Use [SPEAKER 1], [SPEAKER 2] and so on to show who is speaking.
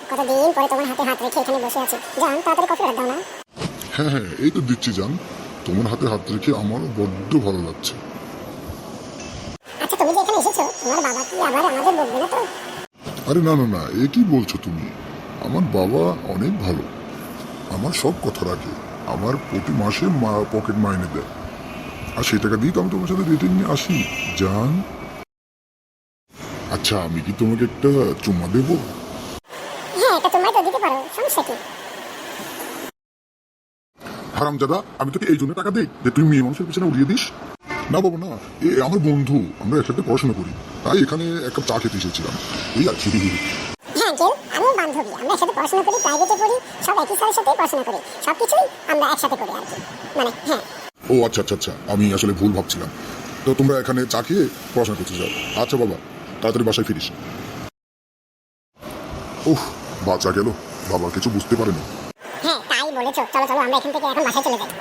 [SPEAKER 1] কতদিন পরে তোমার হাতে হাত রেখে এখানে বসে আছি। জান, তাড়াতাড়ি কফি অর্ডার দাও না।
[SPEAKER 2] হ্যাঁ হ্যাঁ, এই তো দিচ্ছি জান। তোমার হাতে হাত রেখে আমারও বড্ড ভালো লাগছে।
[SPEAKER 1] আচ্ছা, তুমি যে এখানে এসেছো, তোমার বাবা কি আবার আমাদের বকবে না তো?
[SPEAKER 2] আরে না না না, এ কি বলছো তুমি? আমার বাবা অনেক ভালো, আমার সব কথা রাখে, আমার প্রতি মাসে পকেট মাইনে দেয়, আর সেই টাকা দিয়ে তো আমি তোমার সাথে রেটে নিয়ে আসি জান। আচ্ছা, আমি কি তোমাকে একটা চুম্মা দেবো?
[SPEAKER 1] হ্যাঁ, এটা তোমায় তো দিতে পারো, সমস্যা কি?
[SPEAKER 2] হারামজাদা, আমি তোকে এই জন্য টাকা দেই যে তুই মেয়ে মানুষের পিছনে উড়িয়ে দিস? না বাবা না, এ আমার বন্ধু, আমরা একসাথে পড়াশোনা করি, তাই এখানে এক কাপ চা খেতে এসেছিলাম, এই আর কি।
[SPEAKER 1] হ্যাঁ আঙ্কেল, আমিও বান্ধবী, আমরা একসাথে পড়াশোনা করি, প্রাইভেটে পড়ি, সব একই স্যারের সাথেই পড়াশোনা করি, সবকিছুই আমরা একসাথে করি আর কি। মানে হ্যাঁ।
[SPEAKER 2] ও আচ্ছা আচ্ছা আচ্ছা, আমি আসলে ভুল ভাবছিলাম। তো তোমরা এখানে চা খেয়ে পড়াশোনা করতে যাও। আচ্ছা বাবা, তাড়াতাড়ি বাসায় ফিরিস। ওহ, বাচ্চা গেল, বাবা কিছু বুঝতে পারেনি।
[SPEAKER 1] হ্যাঁ, তাই বলেছো। চলো চলো, আমরা এখান থেকে এখন বাসায় চলে যাই।